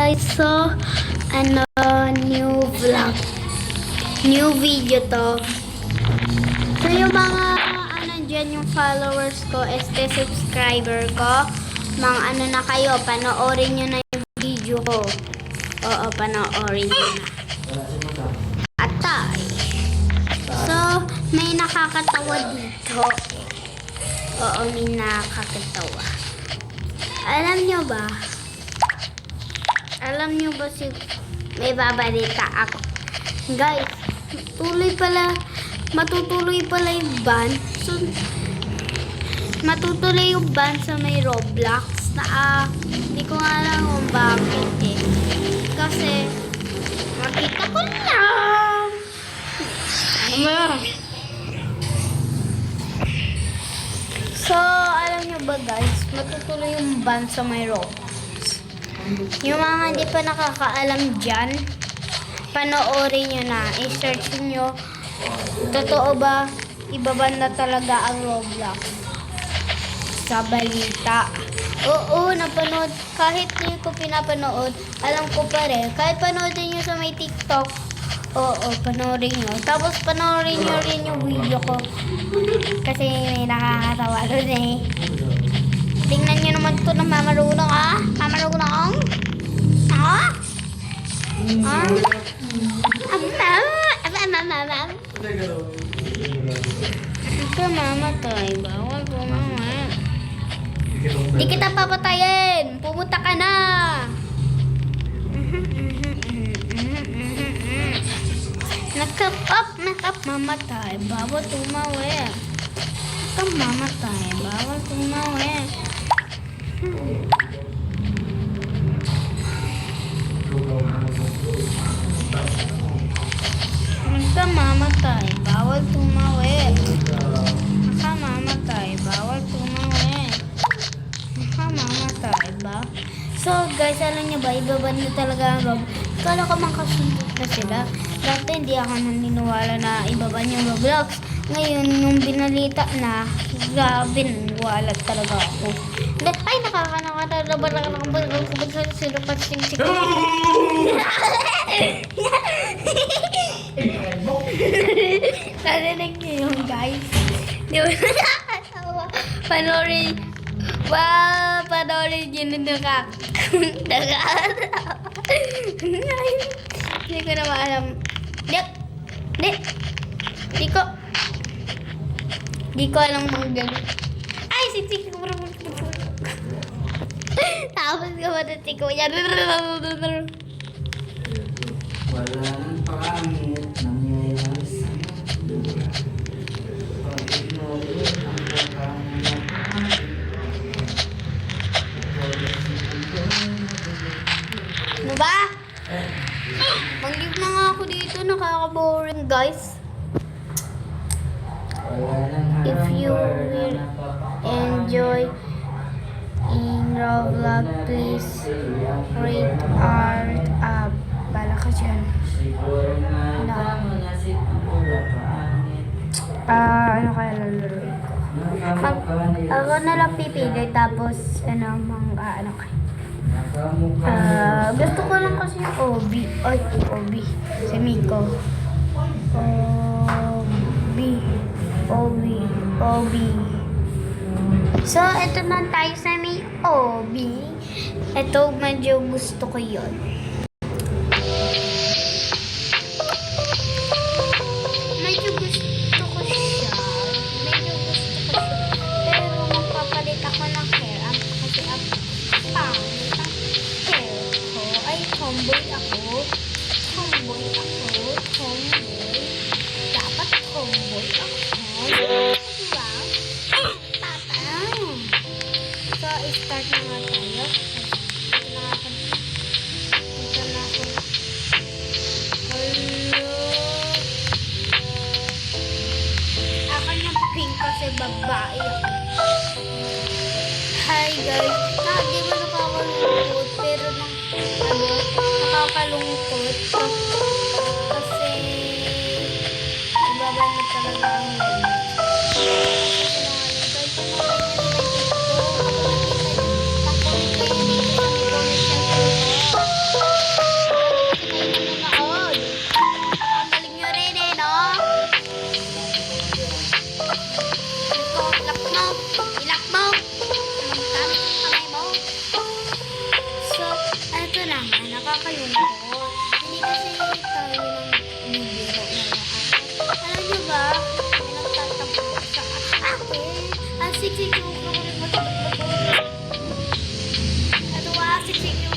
guys, so new vlog, new video to. So yung mga dyan yung followers ko, subscriber ko, mga na kayo, panoorin nyo na yung video ko. Oo, panoorin nyo na. Atay. So may nakakatawa dito. Oo, may nakakatawa. Alam nyo ba may babalita ako. Guys, matutuloy pala yung ban. So, matutuloy yung ban sa may Roblox na hindi ko nga alam kung bakit eh. Kasi, makita ko lang. So, alam nyo ba guys, matutuloy yung ban sa may Roblox. Yung mga hindi pa nakakaalam dyan, panoorin nyo na. I-search nyo. Totoo ba, ibaban na talaga ang Roblox? Sa balita. Oo, napanood. Kahit hindi ko pinapanood, alam ko pa rin. Kahit panoodin nyo sa may TikTok, oo, panoorin nyo. Tapos panoorin nyo rin yung video ko. Kasi may nakakatawa doon eh. Tingnan nyo naman ito ng mamarunong Mamarunong? Ito mamatay. Bawal po mamaya. Di kita papatayin. Pumunta ka na. Nakap mamatay. Bawal tumawi. Nakap mamatay. Bawal tumawi. Nakamamatay, bawal tumawi. Nakamamatay, bawal tumawi. Nakamamatay ba? So guys, alam niyo ba, ibaban na talaga ang Roblox. Kala ko makasunod na sila. Dati hindi ako naniniwala na ibaban yung Roblox. Ngayon, nung binalita na, grabe, naniniwala talaga ako. Ay, narinig niyo yun, guys. Di ba nakakatawa? Panoorin yun na hindi ko na maalam. Di ko alam mga gano'n. Ay, sitik ko. Tapos ko matatik ko yan. Wala nang pangit nangyayari sa ano ba? Mag-leave na nga ako dito. Nakaka-boring, guys. If you will enjoy in Roblox, please rate art up. Bala ka dyan. Ano kaya lalaroin ko? Ako na lang pipili, tapos gusto ko lang kasi yung Obi. Ay, Obi. Si Miko. Obi. So, ito na tayo sa may Obi. Ito, medyo gusto ko yun. Medyo gusto ko siya. Pero magpapalit ako ng hair. Kasi ang pangit ang hair ko. Ay, tomboy ako. Dapat tomboy ako. Diba? So, start na nga tayo. Ito na ako. Hello. Ako yung pink kasi babae ako. Hi guys. Di ba nakakalungkot? Pero nakakalungkot. Kasi ibaba na talaga ang siksik yung siksik yung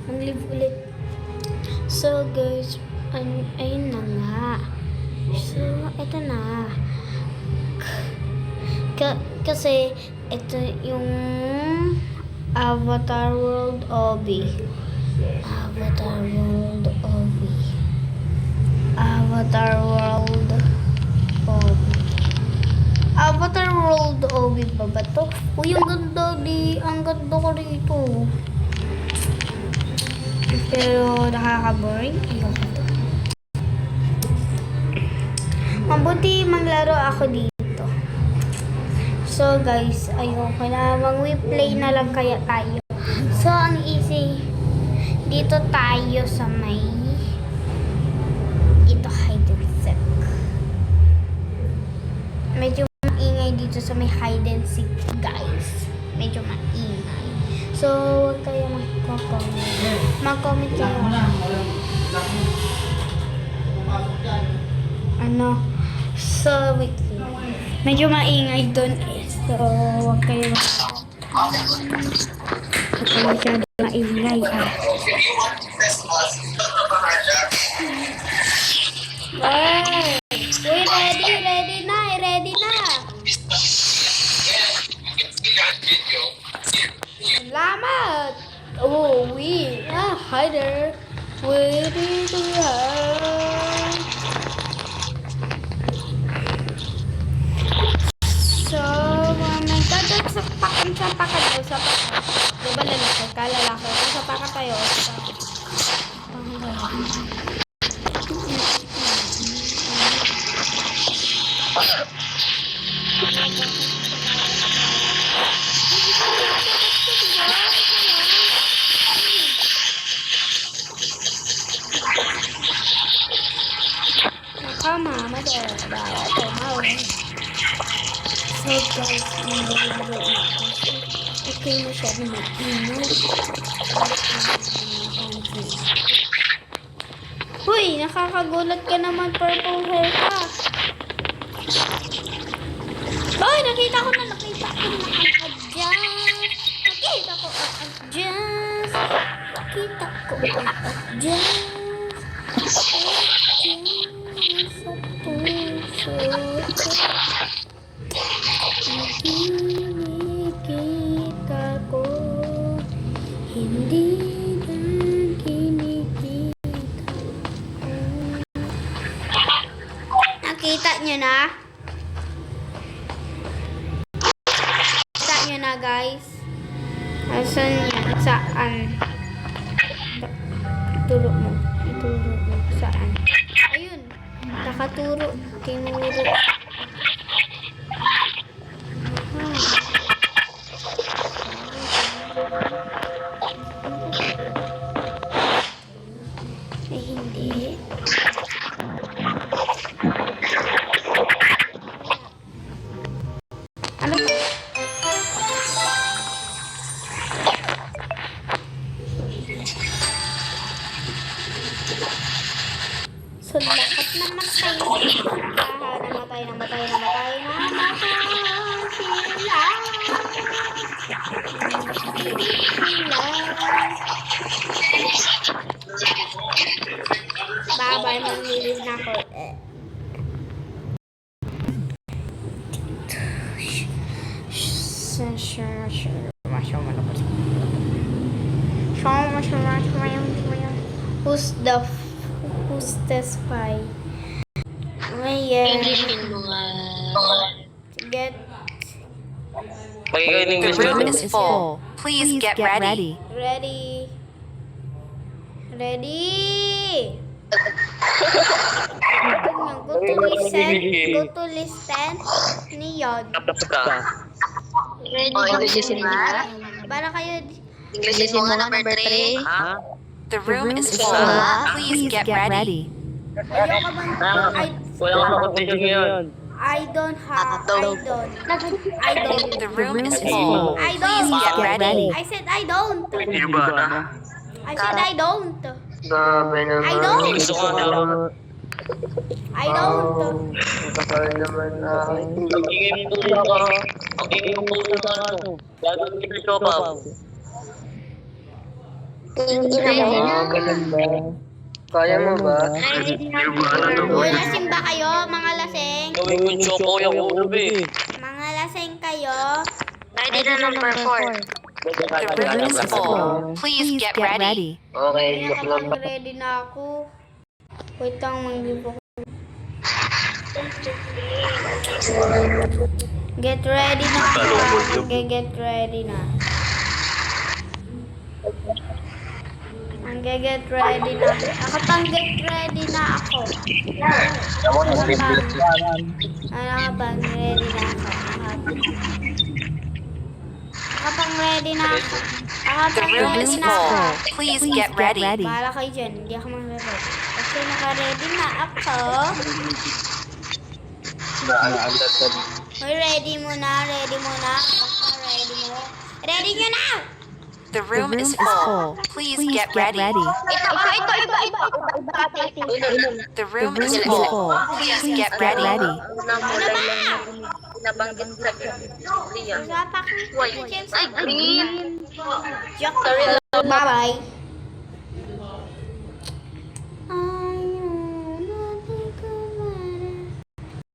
Mag-live ulit. So guys, ayun na nga. So, ito na. Kasi, ito yung Avatar World Obi. Avatar World Obi. Avatar World Obi. Avatar World Obi ba ba to? Uy, ang ganda ang ganda ko rito. Pero nakaka-boring. Ayoko to. Mabuti maglaro ako dito. So guys, ayoko na. Mag-play na lang kaya tayo. So, ang easy. Dito tayo sa may ito hide and seek. Medyo maingay dito sa may hide and seek, guys. Medyo maingay. So, huwag kayo mag-comment. Mag-comment kayo. Ano? So, wait. Medyo maingay doon eh. So, huwag kayo masyado maingay ah. Wow! Uy, ready na. Salamat! Oh, hi there. Where did you hide? So, nagtatasapakan sa pakan. Diba lalaki? Kalalaki. Sa pakan tayo. Mama there. So guys, okay na siya na mag-inod. Uy, nakakagulat ka naman, purple hair ka. Uy, nakita ko na adjust. Nakita ko adjust. Kinikita ko, hindi na kinikita ko. Nakita nyo na? Nakita nyo na, guys? Asan yan? Saan? Ituro mo. Saan? Ayun. Nakaturo. Tinuro. Hindi. Ano ba? So, dapat namatay. Namatay sila. Bye-bye, mag-live na ako. Who's the spy? Ayan. Get. The room is full. Please get ready. Ready. Go to listen. Niyon. English mo. Para kayo. English mo number 3. The room is full. Please get ready. Ayoko man. Wala akong condition ngayon. I don't. The room is full. I Please don't. get ready. I said I don't. Iba na. I said I don't. Grabe naman. I don't. Gusto ko lang. I don't. Kapal naman na. Pag-ingay mo pusa ka. Pag-ingay mo pusa ka ano. Gagawin kita siya pa. Ready na. Maganda. Kaya mo ba? Ready na. Uy, lasing ba kayo, mga lasing? Gawin mo yung choco yung ulo eh. Mga lasing kayo? Ready na number 4. The room is full. Please get ready. Okay, Kaya kapag ready na ako. Wait lang, mag-give ako. Get ready na ako. Get ready na. Get ready na. Ako pang get ready na ako. Ano pang ready na ako. Ako pang ready na ako. Ako The pang room is ready na ako. full. Please get ready. Bahala kayo dyan. Hindi ako mag-ready. Okay, naka-ready na ako. Hoy, ready mo na. Ready mo na. Basta ready mo. Ready nyo na! The room is full. Please get ready. Ito. The room is full. Please get ready. Ano ba? Nabanggit sa Usapak. Ay, green. Joke. Bye-bye.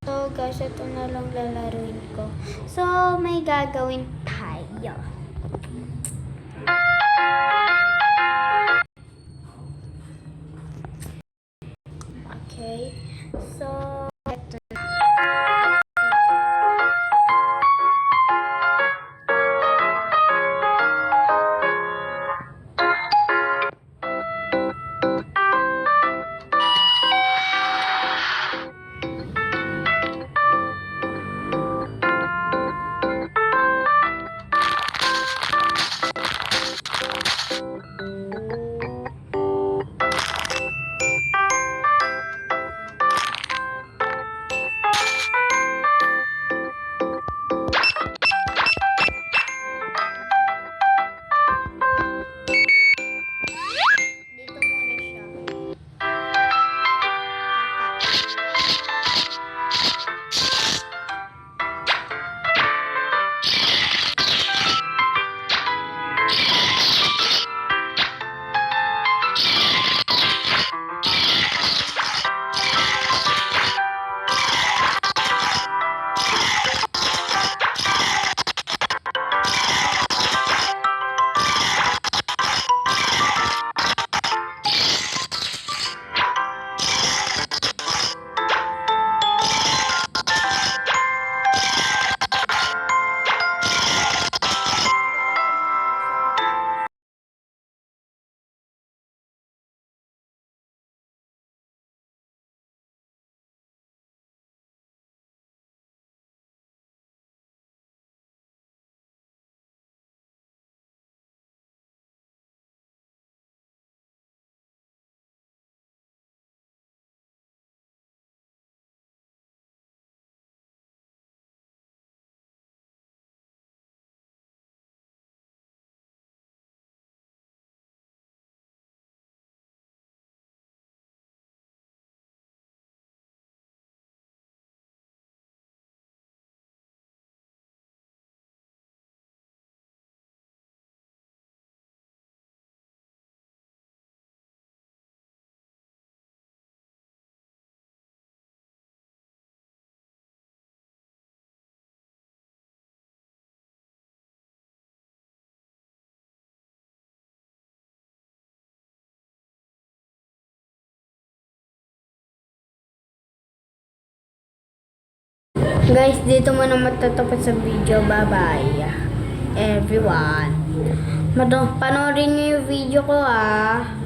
So guys, ito na lang lalaruin ko. So, may gagawin tayo. Okay. So, ito na. Dito muna siya. Guys, dito muna matatapos sa video. Bye-bye, everyone. Panoorin niyo yung video ko, ah.